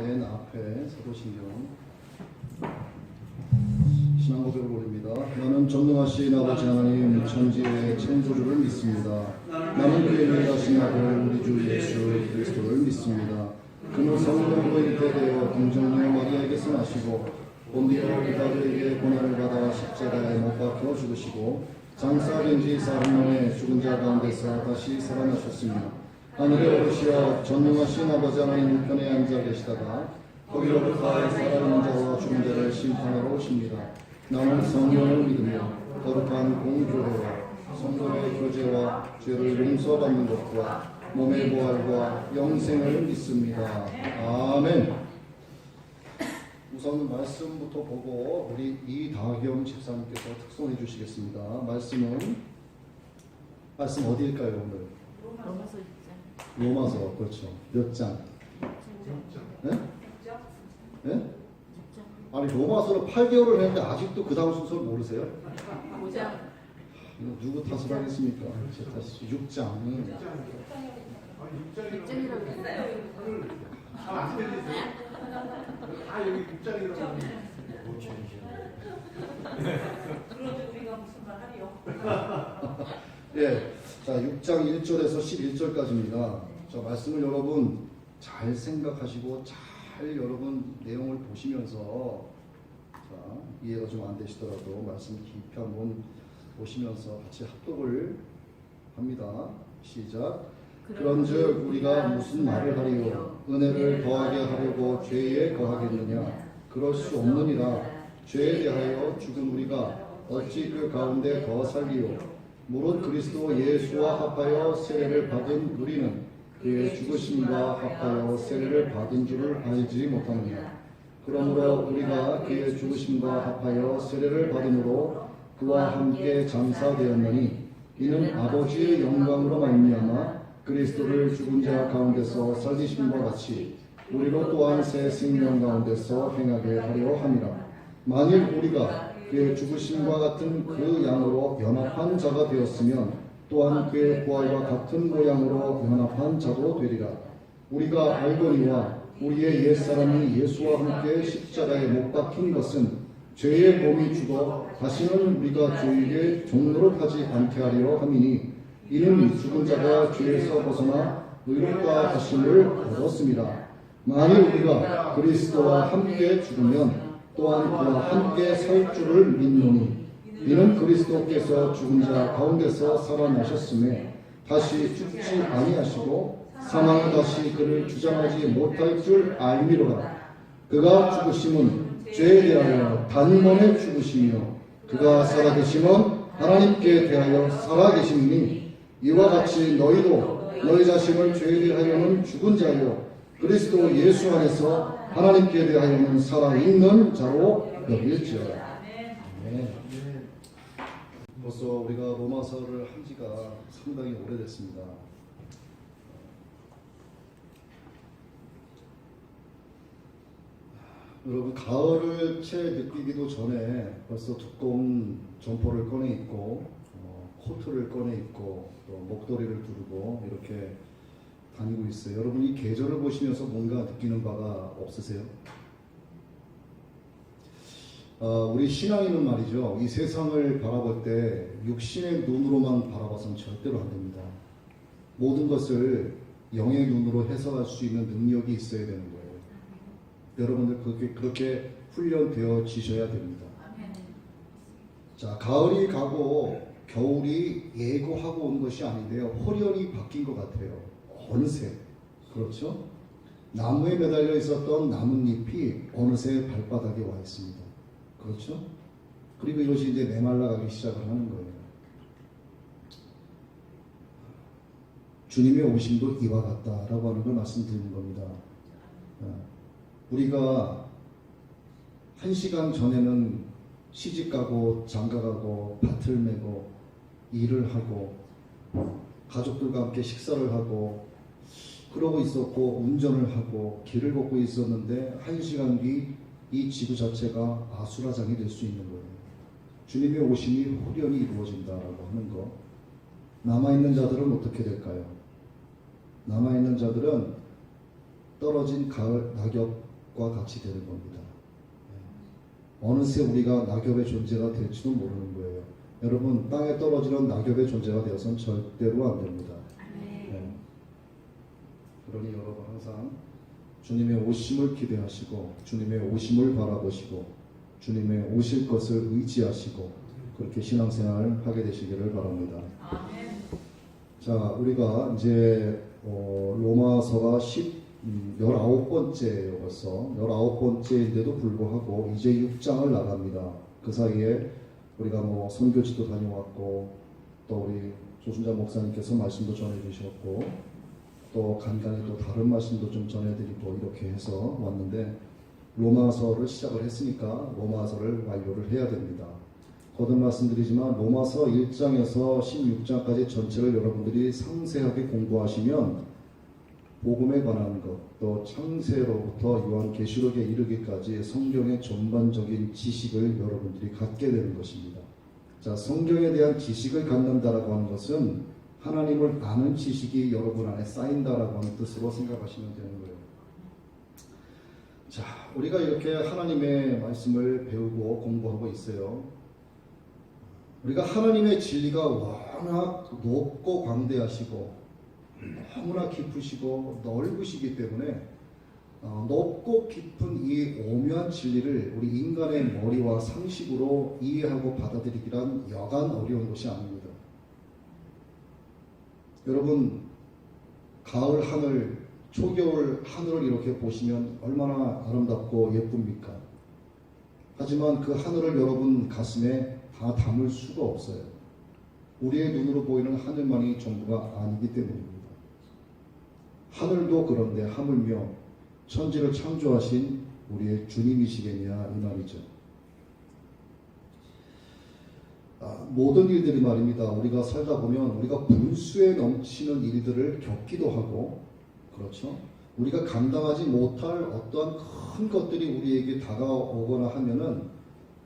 맨 앞에 사도신경 신앙 고백을 올립니다. 나는 전능하신 아버지 하나님 천지의 창조주를 믿습니다. 나는 그의 유일하신 아들 우리 주 예수 그리스도를 믿습니다. 그는 성령으로 잉태되어 동정녀 마리아에게서 나시고 본디오 빌라도에게 고난을 받아 십자가에 못 박혀 죽으시고 장사된 지 사흘 만에 죽은 자 가운데서 다시 살아나셨으며 하늘에 오르시어 전능하신 아버지 하나님 우편에 앉아 계시다가 거기로부터 살아있는 자와 죽은 자를 심판하러 오십니다. 나는 성령을 믿으며 거룩한 공교회와 성도의 교제와 죄를 용서받는 것과 몸의 부활과 영생을 믿습니다. 아멘. 우선 말씀부터 보고 우리 이다경 집사님께서 특송해 주시겠습니다. 말씀 어디일까요 오늘? 로마서 6장. 로마서 그렇죠. 몇 장? 네? 네? 아니 로마서를 8개월을 했는데 아직도 그 다음 순서를 모르세요? 5장. 이거 누구 탓을 하겠습니까? 제 탓이 6장. 6장이라고 했어요. 여기 6장이라고. 그런데 우리가 무슨 말 하리요? 예, 자 6장 1절에서 11절까지입니다. 자 말씀을 여러분 잘 생각하시고 잘 여러분 내용을 보시면서 자 이해가 좀 안 되시더라도 말씀 깊이 한번 보시면서 같이 합독을 합니다. 시작. 그런즉 우리가 무슨 말을 하리요? 은혜를 더하게 하려고 죄에 거하겠느냐? 그럴 수 없느니라. 죄에 대하여 죽은 우리가 어찌 그 가운데 더 살리요? 무릇 그리스도 예수와 합하여 세례를 받은 우리는 그의 죽으심과 합하여 세례를 받은 줄을 알지 못하느냐? 그러므로 우리가 그의 죽으심과 합하여 세례를 받음으로 그와 함께 장사되었느니 이는 아버지의 영광으로 말미암아 그리스도를 죽은 자 가운데서 살리심과 같이 우리로 또한 새 생명 가운데서 행하게 하려 함이라. 만일 우리가 그의 죽으심과 같은 그 양으로 연합한 자가 되었으면 또한 그의 부활과 같은 모양으로 연합한 자도 되리라. 우리가 알거니와 우리의 옛사람이 예수와 함께 십자가에 못 박힌 것은 죄의 몸이 죽어 다시는 우리가 죄에게 종노릇하지 않게 하려 함이니 이는 죽은 자가 죄에서 벗어나 의롭다 하심을 얻었습니다. 만일 우리가 그리스도와 함께 죽으면 또한 그와 함께 살 줄을 믿노니 이는 그리스도께서 죽은 자 가운데서 살아나셨음에 다시 죽지 아니하시고 사망이 다시 그를 주장하지 못할 줄 알미로라. 그가 죽으심은 죄에 대하여 단번에 죽으시며 그가 살아계심은 하나님께 대하여 살아계심이니 이와 같이 너희도 너희 자신을 죄에 대하여는 죽은 자요 그리스도 예수 안에서 하나님께 대하여는 살아있는 자로 여길지어다. 네. 벌써 우리가 로마서를 한 지가 상당히 오래됐습니다. 여러분 가을을 채 느끼기도 전에 벌써 두꺼운 점퍼를 꺼내 입고 코트를 꺼내 입고 또 목도리를 두르고 이렇게 다니고 있어요. 여러분 이 계절을 보시면서 뭔가 느끼는 바가 없으세요? 우리 신앙인은 말이죠. 이 세상을 바라볼 때 육신의 눈으로만 바라봐서는 절대로 안 됩니다. 모든 것을 영의 눈으로 해석할 수 있는 능력이 있어야 되는 거예요. 여러분들 그렇게 훈련되어지셔야 됩니다. 자, 가을이 가고 겨울이 예고하고 온 것이 아닌데요. 호련이 바뀐 것 같아요. 어느새. 그렇죠? 나무에 매달려 있었던 나뭇잎이 어느새 발바닥에 와 있습니다. 그렇죠? 그리고 이것이 이제 메말라가기 시작을 하는 거예요. 주님의 오심도 이와 같다라고 하는 걸 말씀드리는 겁니다. 우리가 1시간 전에는 시집가고 장가가고 밭을 메고 일을 하고 가족들과 함께 식사를 하고 그러고 있었고 운전을 하고 길을 걷고 있었는데 1시간 뒤 이 지구 자체가 아수라장이 될 수 있는 거예요. 주님의 오심이 호련히 이루어진다라고 하는 거. 남아있는 자들은 어떻게 될까요? 남아있는 자들은 떨어진 가을 낙엽 낙엽과 같이 되는 겁니다. 어느새 우리가 낙엽의 존재가 될지도 모르는 거예요. 여러분, 땅에 떨어지는 낙엽의 존재가 되어서는 절대로 안 됩니다. 네. 그러니 여러분 항상 주님의 오심을 기대하시고 주님의 오심을 바라보시고 주님의 오실 것을 의지하시고 그렇게 신앙생활을 하게 되시기를 바랍니다. 아멘. 자, 우리가 이제 로마서가 19번째예요. 벌써 19번째인데도 불구하고 이제 6장을 나갑니다. 그 사이에 우리가 뭐 선교지도 다녀왔고 또 우리 조순자 목사님께서 말씀도 전해주셨고 또 간간히 또 다른 말씀도 좀 전해드리고 이렇게 해서 왔는데 로마서를 시작을 했으니까 로마서를 완료를 해야 됩니다. 거듭 말씀드리지만 로마서 1장에서 16장까지 전체를 여러분들이 상세하게 공부하시면 복음에 관한 것, 또 창세로부터 요한계시록에 이르기까지 성경의 전반적인 지식을 여러분들이 갖게 되는 것입니다. 자, 성경에 대한 지식을 갖는다라고 하는 것은 하나님을 아는 지식이 여러분 안에 쌓인다라고 하는 뜻으로 생각하시면 되는 거예요. 자, 우리가 이렇게 하나님의 말씀을 배우고 공부하고 있어요. 우리가 하나님의 진리가 워낙 높고 광대하시고 너무나 깊으시고 넓으시기 때문에 높고 깊은 이 오묘한 진리를 우리 인간의 머리와 상식으로 이해하고 받아들이기란 여간 어려운 것이 아닙니다. 여러분, 가을 하늘, 초겨울 하늘을 이렇게 보시면 얼마나 아름답고 예쁩니까? 하지만 그 하늘을 여러분 가슴에 다 담을 수가 없어요. 우리의 눈으로 보이는 하늘만이 전부가 아니기 때문입니다. 하늘도 그런데 하물며 천지를 창조하신 우리의 주님이시겠냐 이 말이죠. 모든 일들이 말입니다. 우리가 살다 보면 우리가 분수에 넘치는 일들을 겪기도 하고 그렇죠. 우리가 감당하지 못할 어떠한 큰 것들이 우리에게 다가오거나 하면은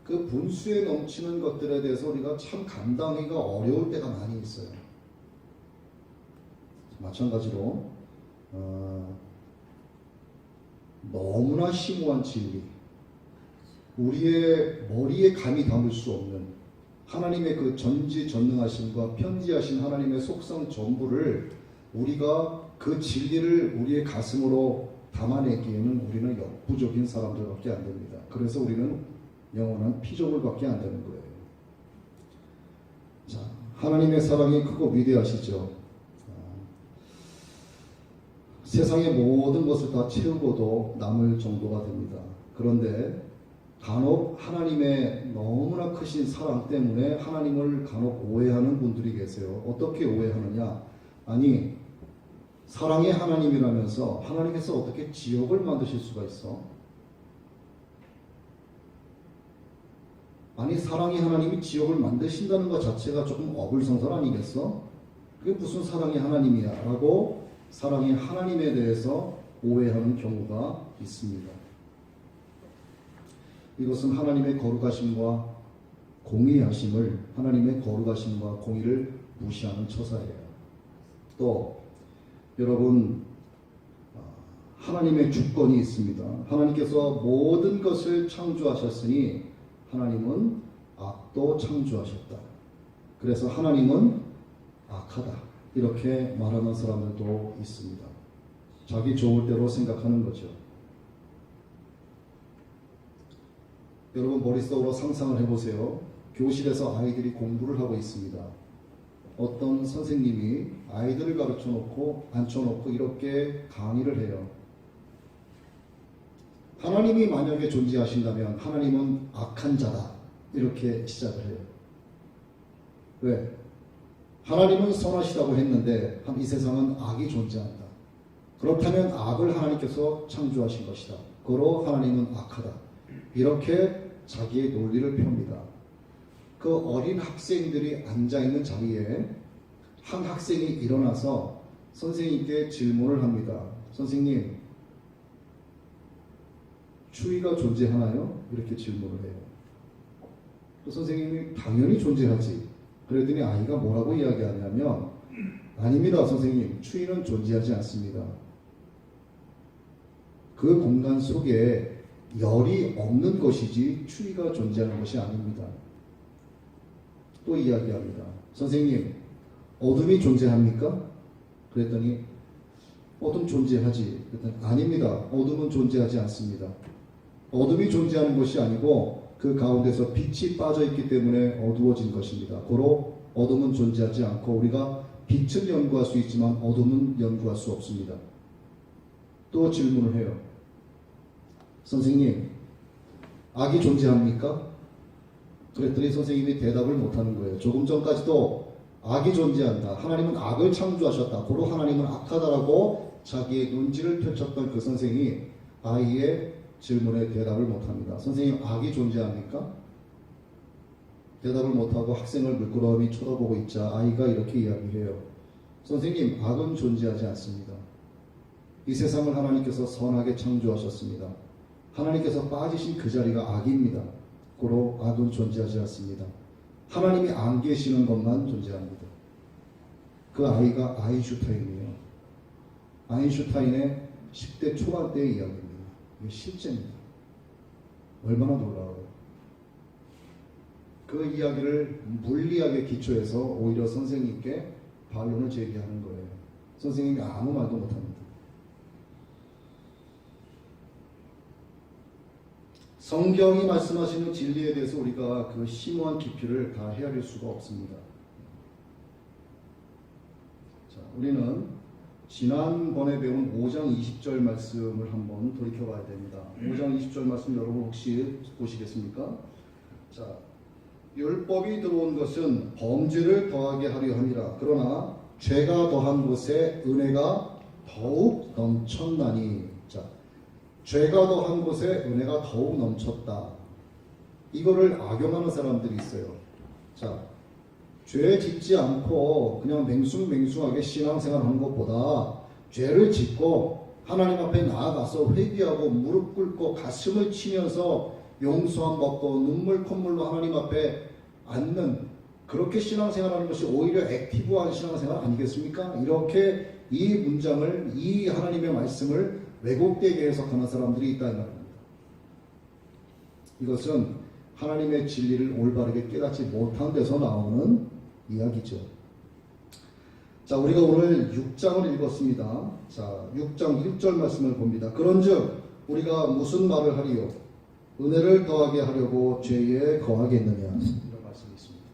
그 분수에 넘치는 것들에 대해서 우리가 참 감당하기가 어려울 때가 많이 있어요. 마찬가지로 너무나 심오한 진리, 우리의 머리에 감히 담을 수 없는 하나님의 그 전지전능하심과 편지하신 하나님의 속성 전부를 우리가 그 진리를 우리의 가슴으로 담아내기에는 우리는 역부족인 사람들밖에 안 됩니다. 그래서 우리는 영원한 피조물밖에 안 되는 거예요. 자, 하나님의 사랑이 크고 위대하시죠. 세상의 모든 것을 다 채우고도 남을 정도가 됩니다. 그런데 간혹 하나님의 너무나 크신 사랑 때문에 하나님을 간혹 오해하는 분들이 계세요. 어떻게 오해하느냐? 아니, 사랑의 하나님이라면서 하나님께서 어떻게 지옥을 만드실 수가 있어? 아니, 사랑의 하나님이 지옥을 만드신다는 것 자체가 조금 어불성설 아니겠어? 그게 무슨 사랑의 하나님이야? 라고 사랑의 하나님에 대해서 오해하는 경우가 있습니다. 이것은 하나님의 거룩하심과 공의하심을, 하나님의 거룩하심과 공의를 무시하는 처사예요. 또 여러분, 하나님의 주권이 있습니다. 하나님께서 모든 것을 창조하셨으니 하나님은 악도 창조하셨다. 그래서 하나님은 악하다. 이렇게 말하는 사람들도 있습니다. 자기 좋을 대로 생각하는 거죠. 여러분, 머릿속으로 상상을 해보세요. 교실에서 아이들이 공부를 하고 있습니다. 어떤 선생님이 아이들을 가르쳐 놓고 앉혀놓고 이렇게 강의를 해요. 하나님이 만약에 존재하신다면 하나님은 악한 자다. 이렇게 시작을 해요. 왜? 하나님은 선하시다고 했는데 이 세상은 악이 존재한다. 그렇다면 악을 하나님께서 창조하신 것이다. 그러므로 하나님은 악하다. 이렇게 자기의 논리를 펴니다. 그 어린 학생들이 앉아있는 자리에 한 학생이 일어나서 선생님께 질문을 합니다. 선생님, 추위가 존재하나요? 이렇게 질문을 해요. 그 선생님이 당연히 존재하지. 그랬더니 아이가 뭐라고 이야기하냐면, 아닙니다 선생님, 추위는 존재하지 않습니다. 그 공간 속에 열이 없는 것이지 추위가 존재하는 것이 아닙니다. 또 이야기합니다. 선생님, 어둠이 존재합니까? 그랬더니 어둠 존재하지. 그랬더니 아닙니다. 어둠은 존재하지 않습니다. 어둠이 존재하는 것이 아니고 그 가운데서 빛이 빠져 있기 때문에 어두워진 것입니다. 고로 어둠은 존재하지 않고 우리가 빛은 연구할 수 있지만 어둠은 연구할 수 없습니다. 또 질문을 해요. 선생님, 악이 존재합니까? 그랬더니 선생님이 대답을 못하는 거예요. 조금 전까지도 악이 존재한다. 하나님은 악을 창조하셨다. 고로 하나님은 악하다라고 자기의 논지를 펼쳤던 그 선생이 아이의 질문에 대답을 못합니다. 선생님, 악이 존재합니까? 대답을 못하고 학생을 물끄러미 쳐다보고 있자 아이가 이렇게 이야기해요. 선생님, 악은 존재하지 않습니다. 이 세상을 하나님께서 선하게 창조하셨습니다. 하나님께서 빠지신 그 자리가 악입니다. 고로 악은 존재하지 않습니다. 하나님이 안 계시는 것만 존재합니다. 그 아이가 아인슈타인이에요. 아인슈타인의 10대 초반때의 이야기입니다. 이게 실제입니다. 얼마나 놀라워요. 그 이야기를 물리학에 기초해서 오히려 선생님께 반론을 제기하는 거예요. 선생님이 아무 말도 못합니다. 성경이 말씀하시는 진리에 대해서 우리가 그 심오한 깊이를 다 헤아릴 수가 없습니다. 자, 우리는 지난번에 배운 5장 20절 말씀을 한번 돌이켜봐야 됩니다. 5장 20절 말씀 여러분 혹시 보시겠습니까? 자, 율법이 들어온 것은 범죄를 더하게 하려 함이라. 그러나 죄가 더한 곳에 은혜가 더욱 넘쳤나니. 자, 죄가 더한 곳에 은혜가 더욱 넘쳤다. 이거를 악용하는 사람들이 있어요. 자, 죄 짓지 않고 그냥 맹숭맹숭하게 신앙생활하는 것보다 죄를 짓고 하나님 앞에 나아가서 회개하고 무릎 꿇고 가슴을 치면서 용서함 받고 눈물 콧물로 하나님 앞에 앉는 그렇게 신앙생활하는 것이 오히려 액티브한 신앙생활 아니겠습니까? 이렇게 이 문장을, 이 하나님의 말씀을 왜곡되게 해석하는 사람들이 있다 이 말입니다. 이것은 하나님의 진리를 올바르게 깨닫지 못한 데서 나오는 이야기죠. 자, 우리가 오늘 6장을 읽었습니다. 자, 6장 1절 말씀을 봅니다. 그런즉 우리가 무슨 말을 하리요? 은혜를 더하게 하려고 죄에 거하겠느냐? 이런 말씀이 있습니다.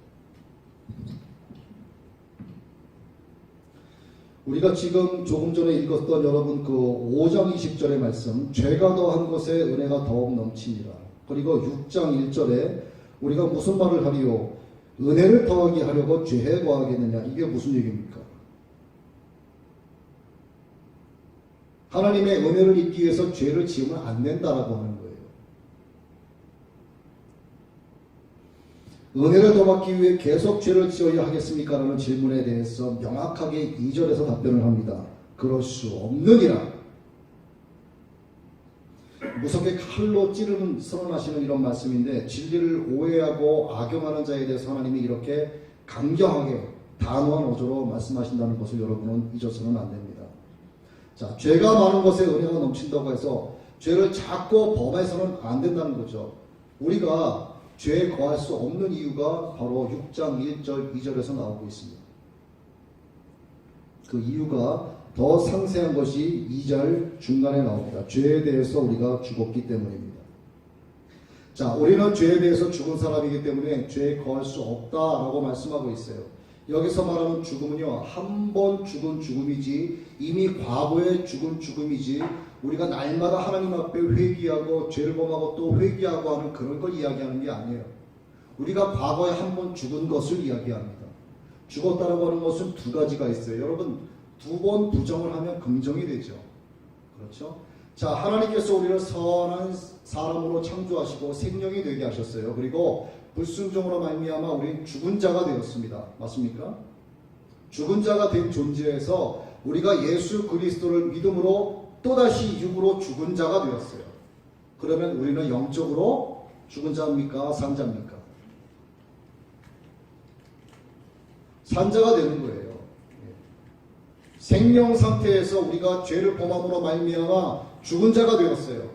우리가 지금 조금 전에 읽었던 여러분 그 5장 20절의 말씀, 죄가 더한 것에 은혜가 더욱 넘치니라. 그리고 6장 1절에 우리가 무슨 말을 하리요? 은혜를 더하게 하려고 죄에 거하겠느냐? 이게 무슨 얘기입니까? 하나님의 은혜를 입기 위해서 죄를 지으면 안 된다라고 하는 거예요. 은혜를 더 받기 위해 계속 죄를 지어야 하겠습니까? 라는 질문에 대해서 명확하게 2절에서 답변을 합니다. 그럴 수 없느니라. 무섭게 칼로 찌르는 선언하시는 이런 말씀인데 진리를 오해하고 악용하는 자에 대해서 하나님이 이렇게 강경하게 단호한 어조로 말씀하신다는 것을 여러분은 잊어서는 안 됩니다. 자, 죄가 많은 것에 은혜가 넘친다고 해서 죄를 자꾸 범해서는 안 된다는 거죠. 우리가 죄에 거할 수 없는 이유가 바로 6장 1절 2절에서 나오고 있습니다. 그 이유가 더 상세한 것이 2절 중간에 나옵니다. 죄에 대해서 우리가 죽었기 때문입니다. 자, 우리는 죄에 대해서 죽은 사람이기 때문에 죄에 거할 수 없다라고 말씀하고 있어요. 여기서 말하는 죽음은요, 한 번 죽은 죽음이지 이미 과거에 죽은 죽음이지 우리가 날마다 하나님 앞에 회개하고 죄를 범하고 또 회개하고 하는 그런 걸 이야기하는 게 아니에요. 우리가 과거에 한 번 죽은 것을 이야기합니다. 죽었다라고 하는 것은 두 가지가 있어요. 여러분, 두 번 부정을 하면 긍정이 되죠. 그렇죠? 자, 하나님께서 우리를 선한 사람으로 창조하시고 생명이 되게 하셨어요. 그리고 불순종으로 말미암아 우리는 죽은 자가 되었습니다. 맞습니까? 죽은 자가 된 존재에서 우리가 예수 그리스도를 믿음으로 또다시 육으로 죽은 자가 되었어요. 그러면 우리는 영적으로 죽은 자입니까? 산자입니까? 산자가 되는 거예요. 생명 상태에서 우리가 죄를 범함으로 말미암아 죽은 자가 되었어요.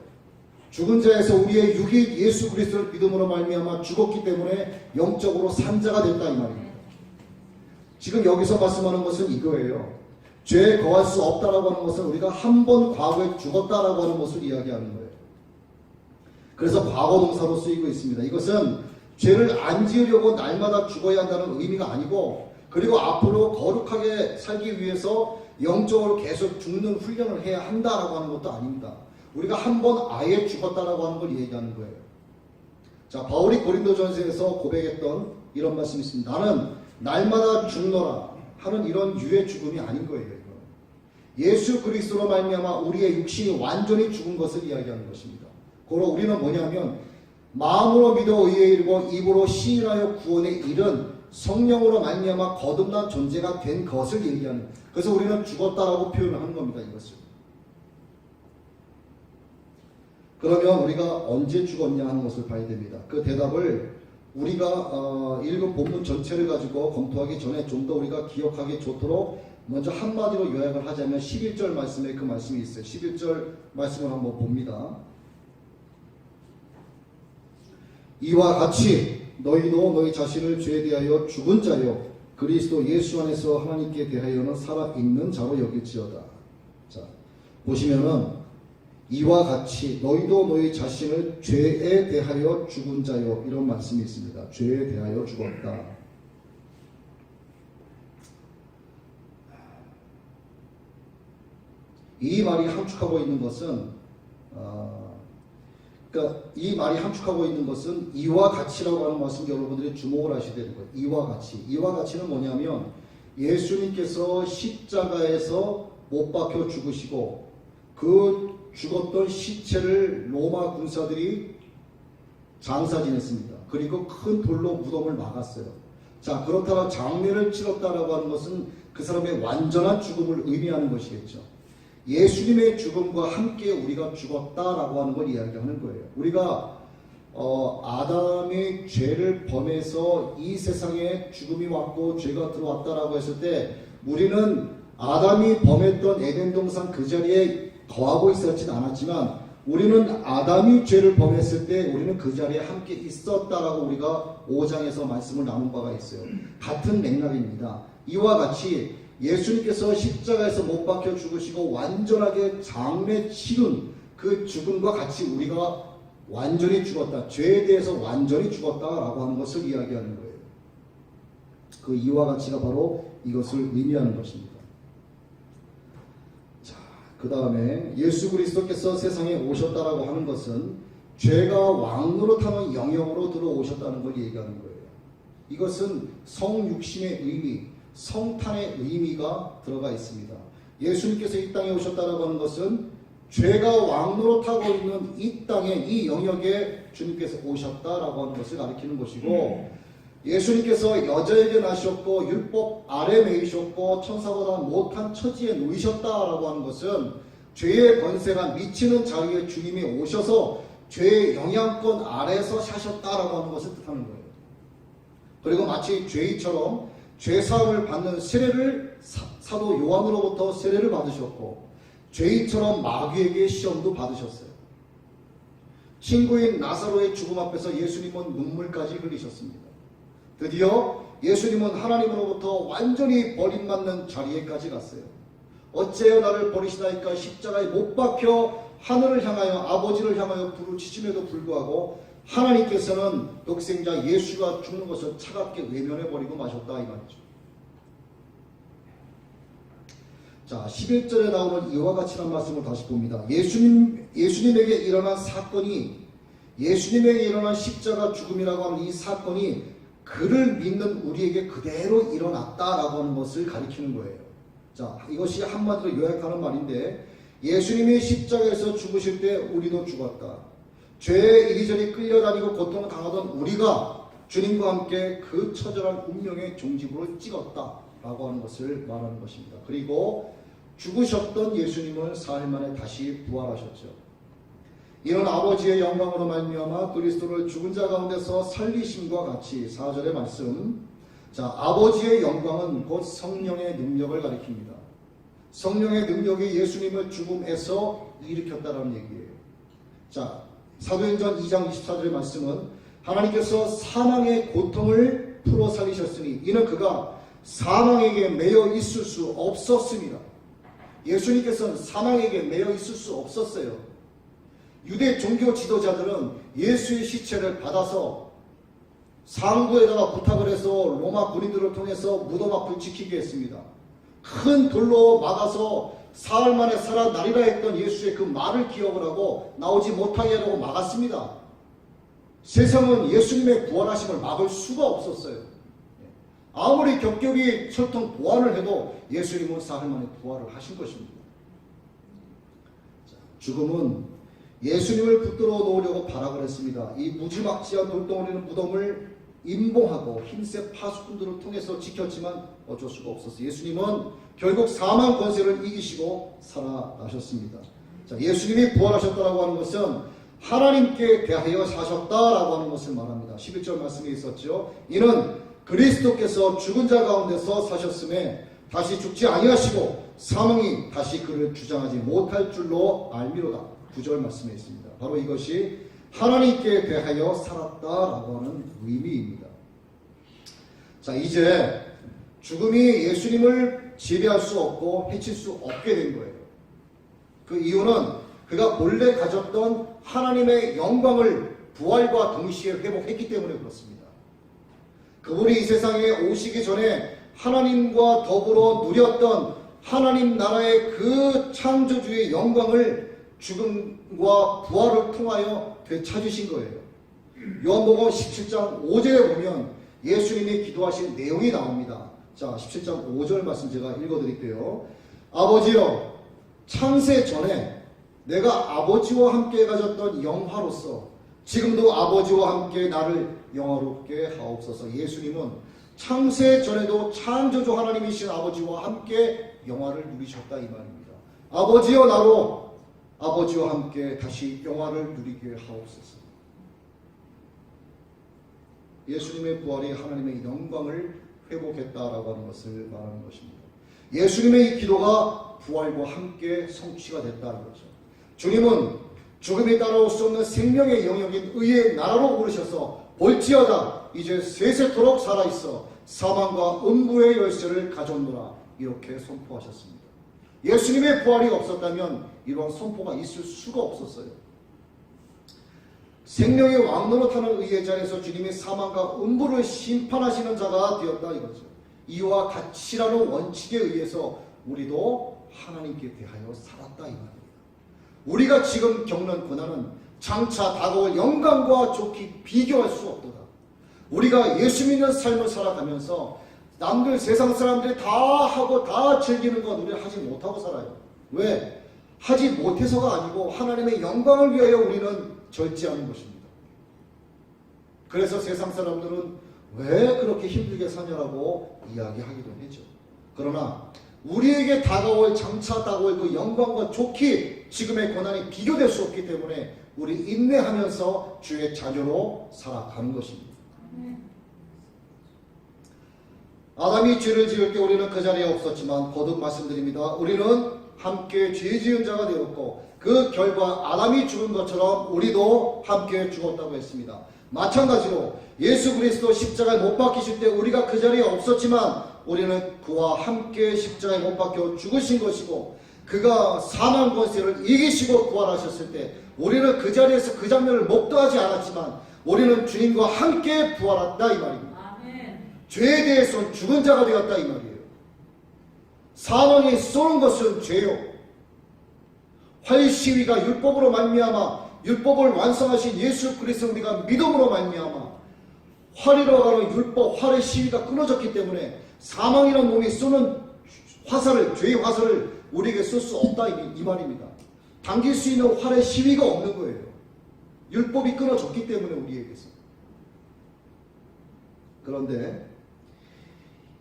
죽은 자에서 우리의 육이 예수 그리스도를 믿음으로 말미암아 죽었기 때문에 영적으로 산 자가 됐다 이 말입니다. 지금 여기서 말씀하는 것은 이거예요. 죄에 거할 수 없다라고 하는 것은 우리가 한 번 과거에 죽었다라고 하는 것을 이야기하는 거예요. 그래서 과거 동사로 쓰이고 있습니다. 이것은 죄를 안 지으려고 날마다 죽어야 한다는 의미가 아니고, 그리고 앞으로 거룩하게 살기 위해서 영적으로 계속 죽는 훈련을 해야 한다라고 하는 것도 아닙니다. 우리가 한 번 아예 죽었다라고 하는 걸 얘기하는 거예요. 자, 바울이 고린도전서에서 고백했던 이런 말씀이 있습니다. 나는 날마다 죽노라 하는 이런 유의 죽음이 아닌 거예요. 이건. 예수 그리스도로 말미암아 우리의 육신이 완전히 죽은 것을 이야기하는 것입니다. 고로 우리는 뭐냐면 마음으로 믿어 의에 이르고 입으로 시인하여 구원에 이른 성령으로 말미암아 거듭난 존재가 된 것을 얘기하는, 그래서 우리는 죽었다라고 표현을 하는 겁니다. 이것을. 그러면 우리가 언제 죽었냐 하는 것을 봐야 됩니다. 그 대답을 우리가 읽은 본문 전체를 가지고 검토하기 전에 좀 더 우리가 기억하기 좋도록 먼저 한마디로 요약을 하자면 11절 말씀에 그 말씀이 있어요. 11절 말씀을 한번 봅니다. 이와 같이 너희도 너희 자신을 죄에 대하여 죽은 자요 그리스도 예수 안에서 하나님께 대하여는 살아있는 자로 여길지어다. 자, 보시면은 이와 같이 너희도 너희 자신을 죄에 대하여 죽은 자요 이런 말씀이 있습니다. 죄에 대하여 죽었다. 이 말이 함축하고 있는 것은 그러니까 이 말이 함축하고 있는 것은 이와 같이라고 하는 말씀 여러분들이 주목을 하셔야 되는 거예요. 이와 같이. 이와 같이는 뭐냐면 예수님께서 십자가에서 못 박혀 죽으시고 그 죽었던 시체를 로마 군사들이 장사 지냈습니다. 그리고 큰 돌로 무덤을 막았어요. 자, 그렇다면 장례를 치렀다라고 하는 것은 그 사람의 완전한 죽음을 의미하는 것이겠죠. 예수님의 죽음과 함께 우리가 죽었다라고 하는 걸 이야기하는 거예요. 우리가 아담의 죄를 범해서 이 세상에 죽음이 왔고 죄가 들어왔다라고 했을 때 우리는 아담이 범했던 에덴 동산 그 자리에 거하고 있었진 않았지만 우리는 아담이 죄를 범했을 때 우리는 그 자리에 함께 있었다라고 우리가 5장에서 말씀을 나눈 바가 있어요. 같은 맥락입니다. 이와 같이 예수님께서 십자가에서 못 박혀 죽으시고 완전하게 장례 치른 그 죽음과 같이 우리가 완전히 죽었다. 죄에 대해서 완전히 죽었다라고 하는 것을 이야기하는 거예요. 그 이와 같이가 바로 이것을 의미하는 것입니다. 자, 그 다음에 예수 그리스도께서 세상에 오셨다라고 하는 것은 죄가 왕노릇하는 영역으로 들어오셨다는 걸 얘기하는 거예요. 이것은 성육신의 의미, 성탄의 의미가 들어가 있습니다. 예수님께서 이 땅에 오셨다라고 하는 것은 죄가 왕노릇하고 있는 이 땅에 이 영역에 주님께서 오셨다라고 하는 것을 가리키는 것이고 예수님께서 여자에게 나셨고 율법 아래 매이셨고 천사보다 못한 처지에 놓이셨다라고 하는 것은 죄의 권세가 미치는 자리에 주님이 오셔서 죄의 영향권 아래에서 사셨다라고 하는 것을 뜻하는 거예요. 그리고 마치 죄인처럼 죄사함을 받는 세례를 사도 요한으로부터 세례를 받으셨고 죄인처럼 마귀에게 시험도 받으셨어요. 친구인 나사로의 죽음 앞에서 예수님은 눈물까지 흘리셨습니다. 드디어 예수님은 하나님으로부터 완전히 버림받는 자리에까지 갔어요. 어째요 나를 버리시나이까 십자가에 못 박혀 하늘을 향하여 아버지를 향하여 부르짖음에도 불구하고 하나님께서는 독생자 예수가 죽는 것을 차갑게 외면해버리고 마셨다 이 말이죠. 자, 11절에 나오는 이와 같이란 말씀을 다시 봅니다. 예수님에게 일어난 사건이 예수님에게 일어난 십자가 죽음이라고 하는 이 사건이 그를 믿는 우리에게 그대로 일어났다라고 하는 것을 가리키는 거예요. 자, 이것이 한마디로 요약하는 말인데 예수님이 십자가에서 죽으실 때 우리도 죽었다. 죄에 이리저리 끌려다니고 고통을 당하던 우리가 주님과 함께 그 처절한 운명의 종지부를 찍었다라고 하는 것을 말하는 것입니다. 그리고 죽으셨던 예수님은 사흘 만에 다시 부활하셨죠. 이런 아버지의 영광으로 말미암아 그리스도를 죽은 자 가운데서 살리심과 같이 4절의 말씀, 자, 아버지의 영광은 곧 성령의 능력을 가리킵니다. 성령의 능력이 예수님을 죽음에서 일으켰다는 얘기예요. 자, 사도행전 2장 24절의 말씀은 하나님께서 사망의 고통을 풀어 살리셨으니 이는 그가 사망에게 매여 있을 수 없었습니다. 예수님께서는 사망에게 매여 있을 수 없었어요. 유대 종교 지도자들은 예수의 시체를 받아서 상부에다가 부탁을 해서 로마 군인들을 통해서 무덤 앞을 지키게 했습니다. 큰 돌로 막아서 사흘 만에 살아나리라 했던 예수의 그 말을 기억을 하고 나오지 못하게 하려고 막았습니다. 세상은 예수님의 부활하심을 막을 수가 없었어요. 아무리 겹겹이 철통 보완을 해도 예수님은 사흘 만에 부활을 하신 것입니다. 죽음은 예수님을 붙들어 놓으려고 발악을 했습니다. 이 무지막지한 돌덩어리는 무덤을 임봉하고 흰색 파수꾼들을 통해서 지켰지만 어쩔 수가 없었어요. 예수님은 결국 사망 권세를 이기시고 살아나셨습니다. 자, 예수님이 부활하셨다라고 하는 것은 하나님께 대하여 사셨다라고 하는 것을 말합니다. 11절 말씀에 있었죠. 이는 그리스도께서 죽은 자 가운데서 사셨음에 다시 죽지 아니하시고 사망이 다시 그를 주장하지 못할 줄로 알미로다. 9절 말씀에 있습니다. 바로 이것이 하나님께 대하여 살았다라고 하는 의미입니다. 자, 이제 죽음이 예수님을 지배할 수 없고 해칠 수 없게 된 거예요. 그 이유는 그가 본래 가졌던 하나님의 영광을 부활과 동시에 회복했기 때문에 그렇습니다. 그분이 이 세상에 오시기 전에 하나님과 더불어 누렸던 하나님 나라의 그 창조주의 영광을 죽음과 부활을 통하여 되찾으신 거예요. 요한복음 17장 5절에 보면 예수님이 기도하신 내용이 나옵니다. 자, 17장 5절 말씀 제가 읽어드릴게요. 아버지여, 창세 전에 내가 아버지와 함께 가졌던 영화로서 지금도 아버지와 함께 나를 영화롭게 하옵소서. 예수님은 창세 전에도 창조주 하나님이신 아버지와 함께 영화를 누리셨다 이 말입니다. 아버지여, 나로 아버지와 함께 다시 영화를 누리게 하옵소서. 예수님의 부활이 하나님의 영광을 회복했다라고 하는 것을 말하는 것입니다. 예수님의 이 기도가 부활과 함께 성취가 됐다는 거죠. 주님은 죽음이 따라올 수 없는 생명의 영역인 의의 나라로 오르셔서 볼지어다 이제 세세토록 살아있어 사망과 음부의 열쇠를 가졌노라 이렇게 선포하셨습니다. 예수님의 부활이 없었다면 이러한 선포가 있을 수가 없었어요. 생명의 왕노릇하는 의의 자리에서 주님이 사망과 음부를 심판하시는 자가 되었다 이거죠. 이와 같이라는 원칙에 의해서 우리도 하나님께 대하여 살았다 이 말입니다. 우리가 지금 겪는 고난은 장차 다가올 영광과 좋게 비교할 수 없도다. 우리가 예수 믿는 삶을 살아가면서 남들 세상 사람들이 다 하고 다 즐기는 건 우리는 하지 못하고 살아요. 왜? 하지 못해서가 아니고 하나님의 영광을 위하여 우리는 절제하는 것입니다. 그래서 세상 사람들은 왜 그렇게 힘들게 사냐라고 이야기하기도 하죠. 그러나 우리에게 다가올 장차 다가올 그 영광과 좋기 지금의 고난이 비교될 수 없기 때문에 우리 인내하면서 주의 자녀로 살아가는 것입니다. 아담이 죄를 지을 때 우리는 그 자리에 없었지만 거듭 말씀드립니다. 우리는 함께 죄 지은 자가 되었고 그 결과 아담이 죽은 것처럼 우리도 함께 죽었다고 했습니다. 마찬가지로 예수 그리스도 십자가에 못 박히실 때 우리가 그 자리에 없었지만 우리는 그와 함께 십자가에 못 박혀 죽으신 것이고 그가 사망 권세를 이기시고 부활하셨을 때 우리는 그 자리에서 그 장면을 목도하지 않았지만 우리는 주님과 함께 부활했다 이 말입니다. 죄에 대해서는 죽은 자가 되었다 이 말이에요. 사망이 쏘는 것은 죄요. 활시위가 율법으로 말미암아 율법을 완성하신 예수 그리스도 우리가 믿음으로 말미암아 활이라고 하는 율법 활의 시위가 끊어졌기 때문에 사망이라는 놈이 쏘는 화살을 죄의 화살을 우리에게 쏠 수 없다 이 말입니다. 당길 수 있는 활의 시위가 없는 거예요. 율법이 끊어졌기 때문에 우리에게서. 그런데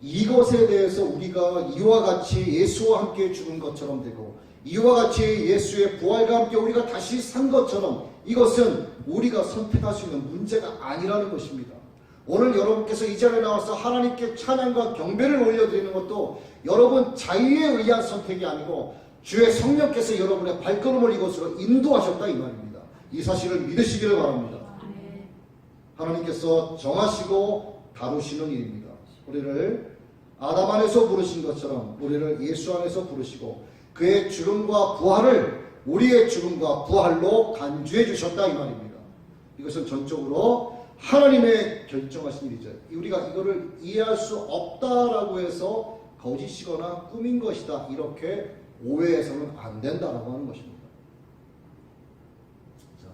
이것에 대해서 우리가 이와 같이 예수와 함께 죽은 것처럼 되고 이와 같이 예수의 부활과 함께 우리가 다시 산 것처럼 이것은 우리가 선택할 수 있는 문제가 아니라는 것입니다. 오늘 여러분께서 이 자리에 나와서 하나님께 찬양과 경배를 올려드리는 것도 여러분 자유에 의한 선택이 아니고 주의 성령께서 여러분의 발걸음을 이곳으로 인도하셨다 이 말입니다. 이 사실을 믿으시기를 바랍니다. 하나님께서 정하시고 다루시는 일입니다. 우리를 아담 안에서 부르신 것처럼 우리를 예수 안에서 부르시고 그의 죽음과 부활을 우리의 죽음과 부활로 간주해 주셨다 이 말입니다. 이것은 전적으로 하나님의 결정하신 일이죠. 우리가 이거를 이해할 수 없다라고 해서 거짓이거나 꿈인 것이다 이렇게 오해해서는 안 된다라고 하는 것입니다. 자,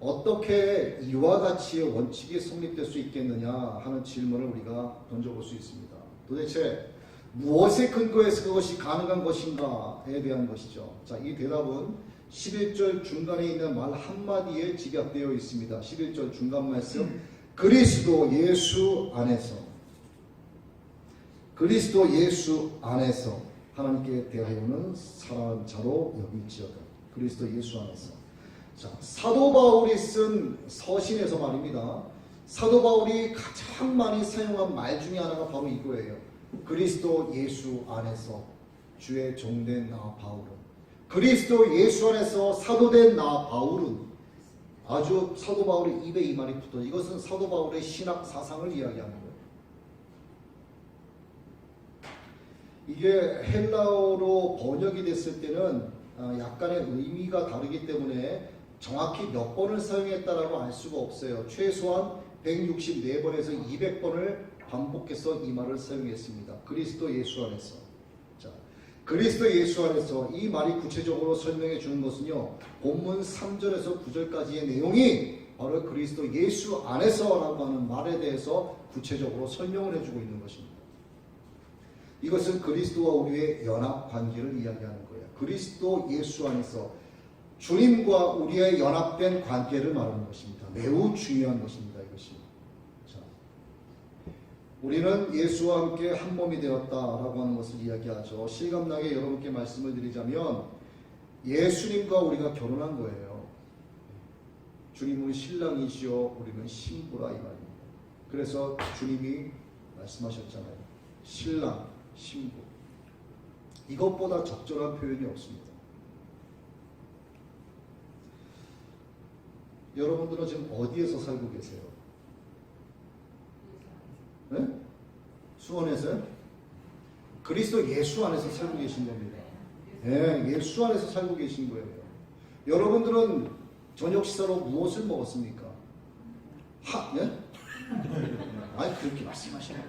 어떻게 이와 같이의 원칙이 성립될 수 있겠느냐 하는 질문을 우리가 던져볼 수 있습니다. 도대체 무엇에 근거해서 그것이 가능한 것인가에 대한 것이죠. 자, 이 대답은 11절 중간에 있는 말 한마디에 집약되어 있습니다. 11절 중간 말씀 그리스도 예수 안에서 하나님께 대하여는 사랑하는 자로 여길지어다. 그리스도 예수 안에서. 자, 사도 바울이 쓴 서신에서 말입니다. 사도 바울이 가장 많이 사용한 말 중에 하나가 바로 이거예요. 그리스도 예수 안에서 주의 종된 나 바울은, 그리스도 예수 안에서 사도된 나 바울은, 아주 사도 바울의 입에 이 말이 붙어. 이것은 사도 바울의 신학 사상을 이야기하는 거예요. 이게 헬라어로 번역이 됐을 때는 약간의 의미가 다르기 때문에 정확히 몇 번을 사용했다라고 알 수가 없어요. 최소한 164번에서 200번을 반복해서 이 말을 사용했습니다. 그리스도 예수 안에서. 자, 그리스도 예수 안에서 이 말이 구체적으로 설명해 주는 것은요, 본문 3절에서 9절까지의 내용이 바로 그리스도 예수 안에서라고 하는 말에 대해서 구체적으로 설명을 해주고 있는 것입니다. 이것은 그리스도와 우리의 연합 관계를 이야기하는 거예요. 그리스도 예수 안에서 주님과 우리의 연합된 관계를 말하는 것입니다. 매우 중요한 것입니다. 이것이. 자, 우리는 예수와 함께 한 몸이 되었다라고 하는 것을 이야기하죠. 실감나게 여러분께 말씀을 드리자면 예수님과 우리가 결혼한 거예요. 주님은 신랑이시요 우리는 신부라 이 말입니다. 그래서 주님이 말씀하셨잖아요. 신랑, 신부. 이것보다 적절한 표현이 없습니다. 여러분들은 지금 어디에서 살고 계세요? 네? 수원에서요? 그리스도 예수 안에서 살고 계신 겁니다. 네, 예수 안에서 살고 계신 거예요. 여러분들은 저녁 식사로 무엇을 먹었습니까? 예? 아니 그렇게 말씀하시나요?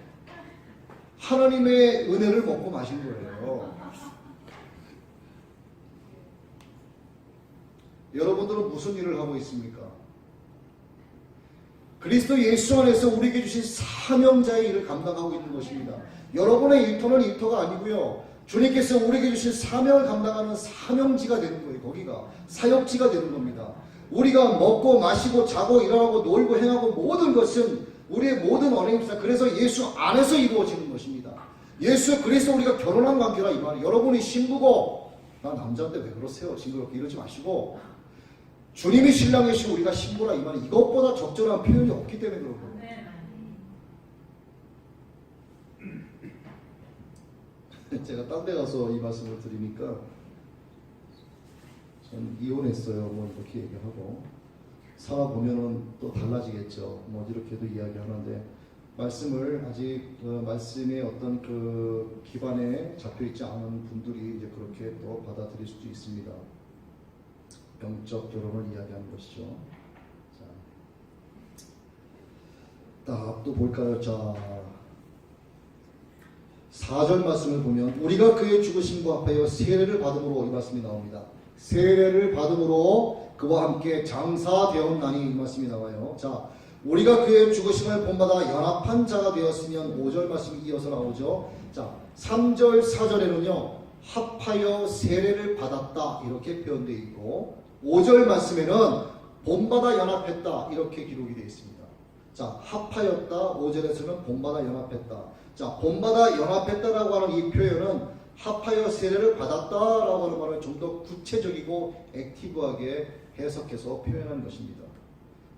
하나님의 은혜를 먹고 마신 거예요. 여러분들은 무슨 일을 하고 있습니까? 그리스도 예수 안에서 우리에게 주신 사명자의 일을 감당하고 있는 것입니다. 여러분의 일터는 일터가 아니고요. 주님께서 우리에게 주신 사명을 감당하는 사명지가 되는 거예요. 거기가 사역지가 되는 겁니다. 우리가 먹고 마시고 자고 일어나고 놀고 행하고 모든 것은 우리의 모든 언행입니다. 그래서 예수 안에서 이루어지는 것입니다. 예수 그리스도 우리가 결혼한 관계라 이 말이에요. 여러분이 신부고 나 남자인데 왜 그러세요? 징그럽게 이러지 마시고 주님이 신랑이시고 우리가 신부라 이 말이에요. 이것보다 적절한 표현이 없기 때문에 그런 거예요. 제가 딴 데 가서 이 말씀을 드리니까 전 이혼했어요. 뭐 이렇게 얘기하고 살아보면은 또 달라지겠죠. 뭐 이렇게도 이야기하는데 말씀을 아직 말씀의 어떤 그 기반에 잡혀 있지 않은 분들이 이제 그렇게 또 받아들일 수도 있습니다. 영적 결혼을 이야기하는 것이죠. 자, 또 볼까요? 자, 4절 말씀을 보면 우리가 그의 죽으심과 합하여 세례를 받음으로 이 말씀이 나옵니다. 세례를 받음으로 그와 함께 장사되었나니 이 말씀이 나와요. 자, 우리가 그의 죽으심을 본받아 연합한 자가 되었으면 5절 말씀이 이어서 나오죠. 자, 3절 4절에는요 합하여 세례를 받았다 이렇게 표현되어 있고 5절 말씀에는 본받아 연합했다 이렇게 기록이 되어 있습니다. 자, 합하였다 5절에서는 본받아 연합했다. 자, 본받아 연합했다라고 하는 이 표현은 합하여 세례를 받았다라고 하는 말을 좀 더 구체적이고 액티브하게 해석해서 표현한 것입니다.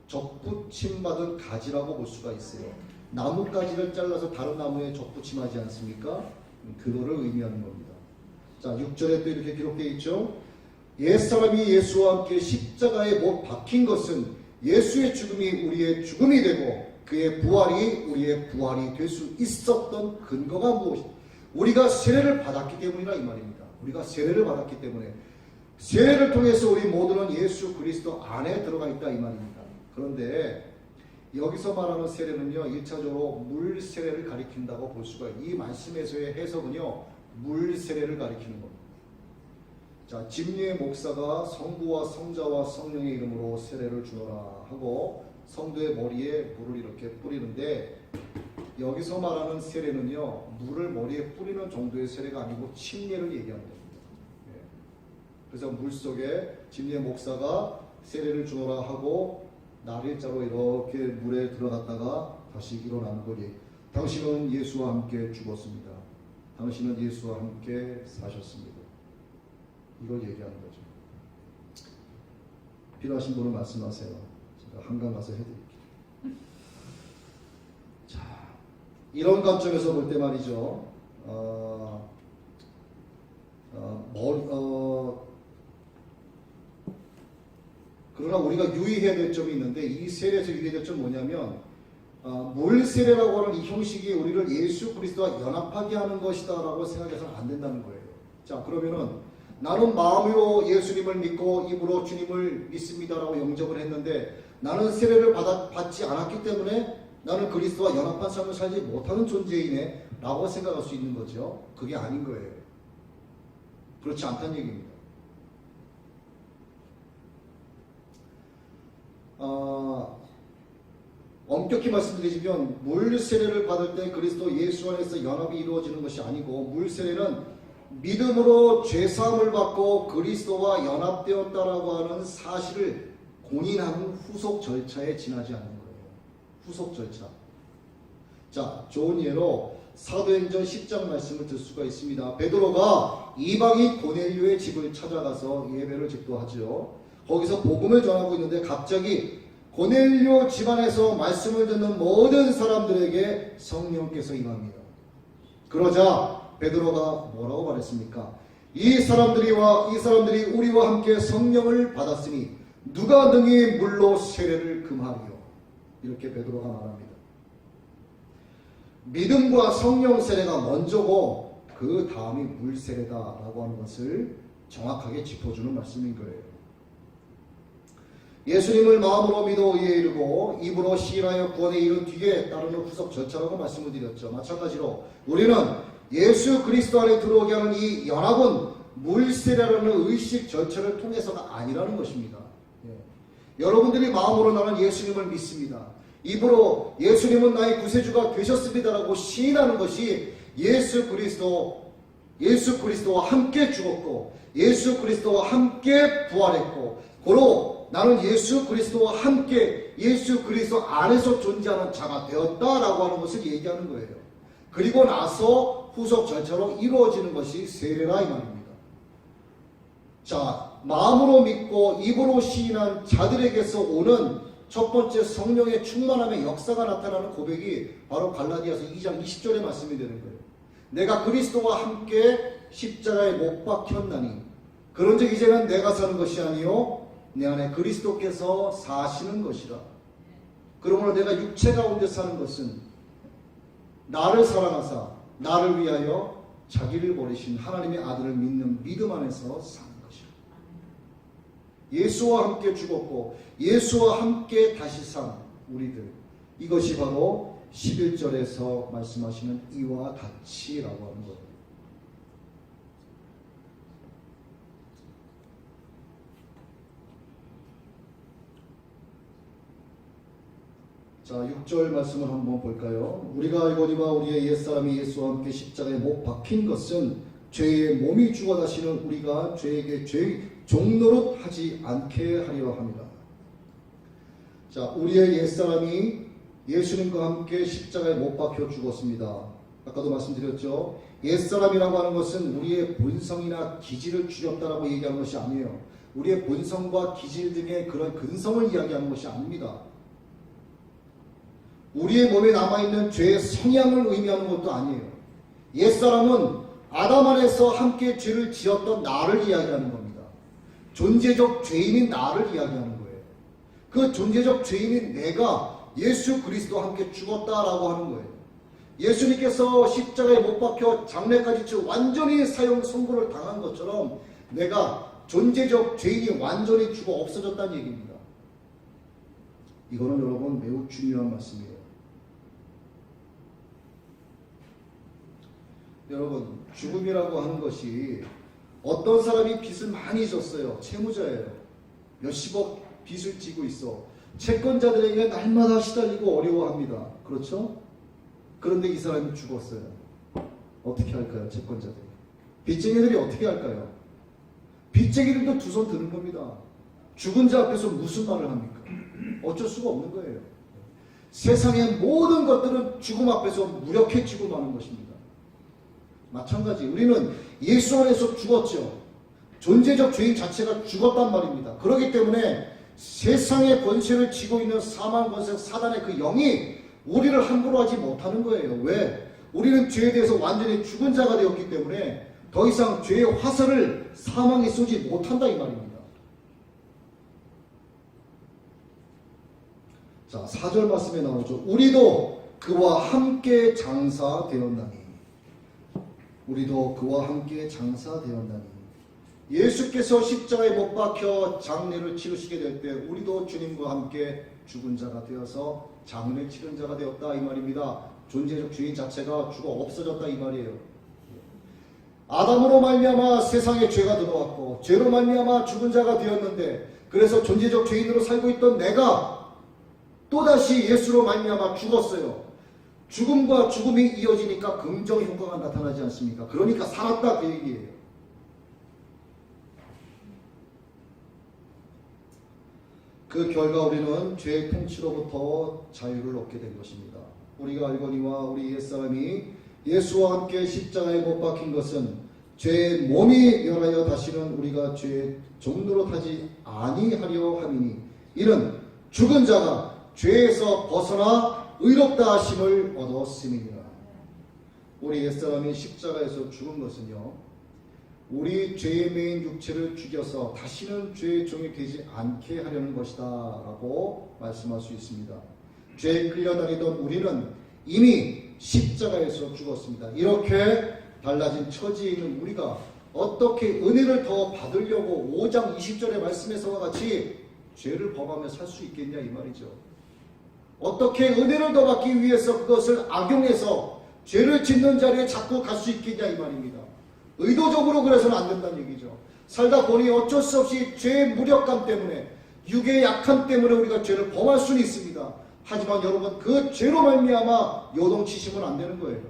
접붙임받은 가지라고 볼 수가 있어요. 나무 가지를 잘라서 다른 나무에 접붙임하지 않습니까? 그거를 의미하는 겁니다. 자, 6절에 또 이렇게 기록되어 있죠. 옛사람이 예수와 함께 십자가에 못 박힌 것은 예수의 죽음이 우리의 죽음이 되고 그의 부활이 우리의 부활이 될 수 있었던 근거가 무엇이냐? 우리가 세례를 받았기 때문이라 이 말입니다. 우리가 세례를 받았기 때문에 세례를 통해서 우리 모두는 예수 그리스도 안에 들어가 있다 이 말입니다. 그런데 여기서 말하는 세례는요, 1차적으로 물 세례를 가리킨다고 볼 수가 있어요. 이 말씀에서의 해석은요, 물 세례를 가리키는 겁니다. 자, 집례 목사가 성부와 성자와 성령의 이름으로 세례를 주노라 하고 성도의 머리에 물을 이렇게 뿌리는데, 여기서 말하는 세례는요, 물을 머리에 뿌리는 정도의 세례가 아니고 침례를 얘기하는 겁니다. 예. 그래서 물 속에 집례 목사가 세례를 주노라 하고 날일자로 이렇게 물에 들어갔다가 다시 일어나는 거니, 당신은 예수와 함께 죽었습니다. 당신은 예수와 함께 사셨습니다. 이걸 얘기하는 거죠. 필요하신 분은 말씀하세요. 제가 한강 가서 해드릴게요. 자, 이런 관점에서 볼 때 말이죠. 그러나 우리가 유의해야 될 점이 있는데, 이 세례에서 유의해야 될 점은 뭐냐면, 물 세례라고 하는 이 형식이 우리를 예수 그리스도와 연합하게 하는 것이다 라고 생각해서는 안 된다는 거예요. 자, 그러면은 나는 마음으로 예수님을 믿고 입으로 주님을 믿습니다 라고 영접을 했는데, 나는 세례를 받지 않았기 때문에 나는 그리스도와 연합한 삶을 살지 못하는 존재이네 라고 생각할 수 있는 거죠. 그게 아닌 거예요. 그렇지 않다는 얘기입니다. 엄격히 말씀드리면 물 세례를 받을 때 그리스도 예수 안에서 연합이 이루어지는 것이 아니고, 물 세례는 믿음으로 죄사함을 받고 그리스도와 연합되었다라고 하는 사실을 공인하는 후속 절차에 지나지 않는 거예요. 후속 절차. 자, 좋은 예로 사도행전 10장 말씀을 들 수가 있습니다. 베드로가 이방인 고넬료의 집을 찾아가서 예배를 집도하죠. 거기서 복음을 전하고 있는데 갑자기 고넬료 집안에서 말씀을 듣는 모든 사람들에게 성령께서 임합니다. 그러자 베드로가 뭐라고 말했습니까? 이 사람들이 우리와 함께 성령을 받았으니 누가 능히 물로 세례를 금하리요? 이렇게 베드로가 말합니다. 믿음과 성령 세례가 먼저고 그 다음이 물 세례다라고 하는 것을 정확하게 짚어주는 말씀인 거예요. 예수님을 마음으로 믿어 의에 이르고 입으로 시인하여 구원에 이른 뒤에 따르는 후속 절차라고 말씀을 드렸죠. 마찬가지로 우리는 예수 그리스도 안에 들어오게 하는 이 연합은 물세례라는 의식 절차를 통해서가 아니라는 것입니다. 예. 여러분들이 마음으로 나는 예수님을 믿습니다. 입으로 예수님은 나의 구세주가 되셨습니다라고 시인하는 것이 예수 그리스도와 함께 죽었고 예수 그리스도와 함께 부활했고, 고로 나는 예수 그리스도와 함께 예수 그리스도 안에서 존재하는 자가 되었다라고 하는 것을 얘기하는 거예요. 그리고 나서 후속 절차로 이루어지는 것이 세례라 이 말입니다. 자, 마음으로 믿고 입으로 시인한 자들에게서 오는 첫 번째 성령의 충만함의 역사가 나타나는 고백이 바로 갈라디아서 2장 20절의 말씀이 되는 거예요. 내가 그리스도와 함께 십자가에 못 박혔나니 그런즉 이제는 내가 사는 것이 아니요 내 안에 그리스도께서 사시는 것이라. 그러므로 내가 육체 가운데 사는 것은 나를 사랑하사 나를 위하여 자기를 버리신 하나님의 아들을 믿는 믿음 안에서 사는 것이라. 예수와 함께 죽었고 예수와 함께 다시 산 우리들, 이것이 바로 11절에서 말씀하시는 이와 같이라고 하는 거예요. 자, 6절 말씀을 한번 볼까요? 우리가 알거니와 우리의 옛사람이 예수와 함께 십자가에 못 박힌 것은 죄의 몸이 죽어 다시는 우리가 죄에게 죄의 종노릇 하지 않게 하려 합니다. 자, 우리의 옛사람이 예수님과 함께 십자가에 못 박혀 죽었습니다. 아까도 말씀드렸죠. 옛사람이라고 하는 것은 우리의 본성이나 기질을 죽였다라고 얘기하는 것이 아니에요. 우리의 본성과 기질 등의 그런 근성을 이야기하는 것이 아닙니다. 우리의 몸에 남아있는 죄의 성향을 의미하는 것도 아니에요. 옛사람은 아담 안에서 함께 죄를 지었던 나를 이야기하는 겁니다. 존재적 죄인인 나를 이야기하는 거예요. 그 존재적 죄인인 내가 예수 그리스도와 함께 죽었다라고 하는 거예요. 예수님께서 십자가에 못 박혀 장례까지 치고 완전히 사형 선고를 당한 것처럼 내가 존재적 죄인이 완전히 죽어 없어졌다는 얘기입니다. 이거는 여러분 매우 중요한 말씀이에요. 여러분, 죽음이라고 하는 것이 어떤 사람이 빚을 많이 졌어요. 채무자예요. 몇십억 빚을 지고 있어. 채권자들에게 날마다 시달리고 어려워합니다. 그렇죠? 그런데 이 사람이 죽었어요. 어떻게 할까요? 채권자들이. 빚쟁이들이 어떻게 할까요? 빚쟁이들도 두 손 드는 겁니다. 죽은 자 앞에서 무슨 말을 합니까? 어쩔 수가 없는 거예요. 세상의 모든 것들은 죽음 앞에서 무력해지고 마는 것입니다. 마찬가지 우리는 예수 안에서 죽었죠. 존재적 죄인 자체가 죽었단 말입니다. 그렇기 때문에 세상의 권세를 쥐고 있는 사망 권세 사단의 그 영이 우리를 함부로 하지 못하는 거예요. 왜? 우리는 죄에 대해서 완전히 죽은 자가 되었기 때문에 더 이상 죄의 화살을 사망에 쏘지 못한다 이 말입니다. 자, 4절 말씀에 나오죠. 우리도 그와 함께 장사되었나니. 우리도 그와 함께 장사되었나니. 예수께서 십자가에 못 박혀 장례를 치르시게 될 때 우리도 주님과 함께 죽은 자가 되어서 장례 치른 자가 되었다 이 말입니다. 존재적 주인 자체가 죽어 없어졌다 이 말이에요. 아담으로 말미암아 세상에 죄가 들어왔고 죄로 말미암아 죽은 자가 되었는데 그래서 존재적 죄인으로 살고 있던 내가 또다시 예수로 말미암아 죽었어요. 죽음과 죽음이 이어지니까 긍정 효과가 나타나지 않습니까? 그러니까 살았다 그 얘기예요. 그 결과 우리는 죄의 통치로부터 자유를 얻게 된 것입니다. 우리가 알거니와 우리 옛사람이 예수와 함께 십자가에 못 박힌 것은 죄의 몸이 멸하여 다시는 우리가 죄의 종로로 타지 아니하려 함이니 이는 죽은 자가 죄에서 벗어나 의롭다 하심을 얻었음이니라. 우리 옛사람이 십자가에서 죽은 것은요, 우리 죄의 매인 육체를 죽여서 다시는 죄의 종이 되지 않게 하려는 것이다 라고 말씀할 수 있습니다. 죄에 끌려다니던 우리는 이미 십자가에서 죽었습니다. 이렇게 달라진 처지에 있는 우리가 어떻게 은혜를 더 받으려고 5장 20절의 말씀에서와 같이 죄를 범하며 살 수 있겠냐 이 말이죠. 어떻게 은혜를 더 받기 위해서 그것을 악용해서 죄를 짓는 자리에 자꾸 갈 수 있겠냐 이 말입니다. 의도적으로 그래서는 안 된다는 얘기죠. 살다 보니 어쩔 수 없이 죄의 무력감 때문에 육의 약함 때문에 우리가 죄를 범할 수는 있습니다. 하지만 여러분 그 죄로 말미암아 요동치시면 안 되는 거예요.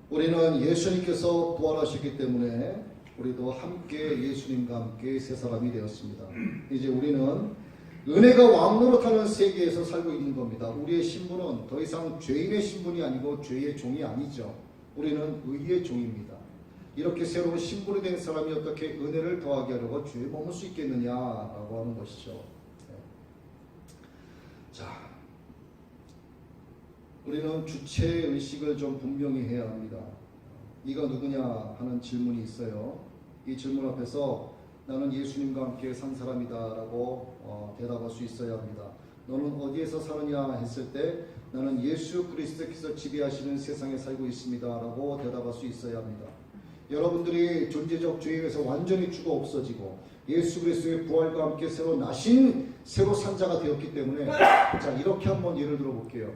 우리는 예수님께서 부활하셨기 때문에 우리도 함께 예수님과 함께 새 사람이 되었습니다. 이제 우리는 은혜가 왕노릇하는 세계에서 살고 있는 겁니다. 우리의 신분은 더 이상 죄인의 신분이 아니고 죄의 종이 아니죠. 우리는 의의 종입니다. 이렇게 새로운 신분이 된 사람이 어떻게 은혜를 더하게 하려고 죄에 머물 수 있겠느냐라고 하는 것이죠. 네. 자, 우리는 주체의식을 좀 분명히 해야 합니다. 네가 누구냐 하는 질문이 있어요. 이 질문 앞에서 나는 예수님과 함께 산 사람이다 라고 대답할 수 있어야 합니다. 너는 어디에서 사느냐 했을 때 나는 예수 그리스도께서 지배하시는 세상에 살고 있습니다 라고 대답할 수 있어야 합니다. 여러분들이 존재적 죄에서 완전히 죽어 없어지고 예수 그리스도의 부활과 함께 새로 나신 새로 산 자가 되었기 때문에 자 이렇게 한번 예를 들어 볼게요.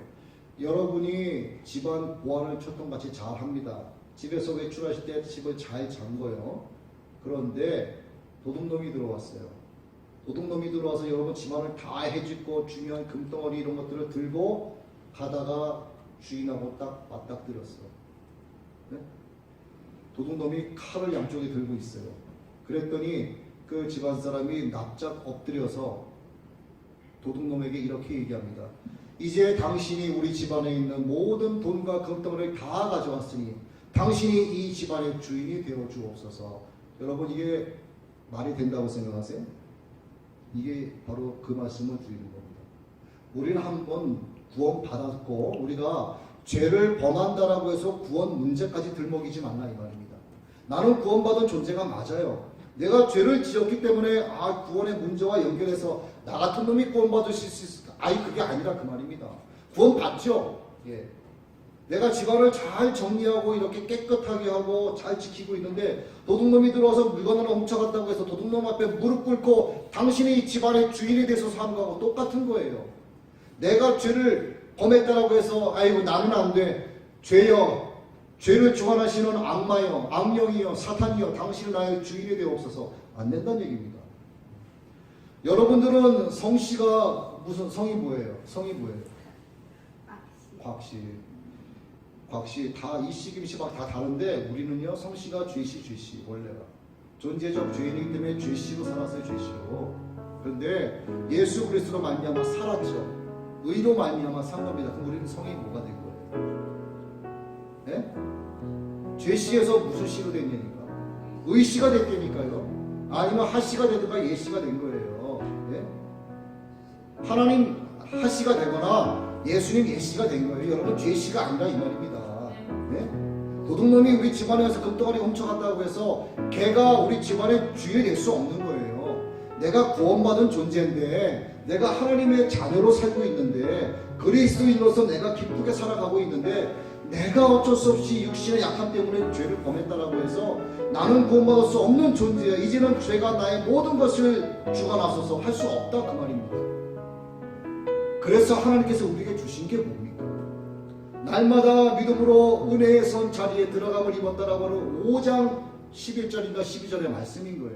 여러분이 집안 보안을 초통같이 잘 합니다. 집에서 외출하실 때 집을 잘 잠궈요. 그런데 도둑놈이 들어왔어요. 도둑놈이 들어와서 여러분 집안을 다 해집고 중요한 금덩어리 이런 것들을 들고 가다가 주인하고 딱 맞닥뜨렸어. 네? 도둑놈이 칼을 양쪽에 들고 있어요. 그랬더니 그 집안 사람이 납작 엎드려서 도둑놈에게 이렇게 얘기합니다. 이제 당신이 우리 집안에 있는 모든 돈과 금덩어리를 다 가져왔으니 당신이 이 집안의 주인이 되어 주옵소서. 여러분 이게 말이 된다고 생각하세요? 이게 바로 그 말씀을 드리는 겁니다. 우리는 한번 구원 받았고 우리가 죄를 범한다라고 해서 구원 문제까지 들먹이지 말라 이 말입니다. 나는 구원받은 존재가 맞아요. 내가 죄를 지었기 때문에 구원의 문제와 연결해서 나 같은 놈이 구원받으실 수 있을까? 그게 아니라 그 말입니다. 구원 받죠. 예. 내가 집안을 잘 정리하고 이렇게 깨끗하게 하고 잘 지키고 있는데 도둑놈이 들어와서 물건을 훔쳐갔다고 해서 도둑놈 앞에 무릎 꿇고 당신이 집안의 주인이 돼서 사는 거하고 똑같은 거예요. 내가 죄를 범했다라고 해서 나는 안 돼. 죄여, 죄를 주관하시는 악마여, 악령이여, 사탄이여, 당신은 나의 주인이 되옵소서. 안 된다는 얘기입니다. 여러분들은 성씨가 무슨 성이 뭐예요? 성이 뭐예요? 곽씨. 곽씨 다 이씨 김씨 막 다 다른데 우리는요 성씨가 죄씨 원래가 존재적 죄인이기 때문에 죄씨로 살았어요. 죄씨로. 그런데 예수 그리스도로 말미암아 살았죠. 의로 말미암아 산 겁니다. 그럼 우리는 성이 뭐가 된 거예요? 네? 죄씨에서 무슨 씨로 됐냐니까? 의씨가 됐다니까요. 아니면 하씨가 되든가 예씨가 된 거예요. 네? 하나님 하씨가 되거나 예수님 예씨가 된 거예요. 여러분 죄씨가 아니라 이 말입니다. 네? 도둑놈이 우리 집안에서 금덩어리 훔쳐간다고 해서 걔가 우리 집안의 주인이 될 수 없는 거예요. 내가 구원받은 존재인데 내가 하나님의 자녀로 살고 있는데 그리스도인으로서 내가 기쁘게 살아가고 있는데 내가 어쩔 수 없이 육신의 약함 때문에 죄를 범했다라고 해서 나는 구원받을 수 없는 존재야. 이제는 죄가 나의 모든 것을 주관하소서 할 수 없다 그 말입니다. 그래서 하나님께서 우리에게 주신 게 뭡니까? 날마다 믿음으로 은혜의 선 자리에 들어감을 입었다라고 하는 5장 11절인가 12절의 말씀인 거예요.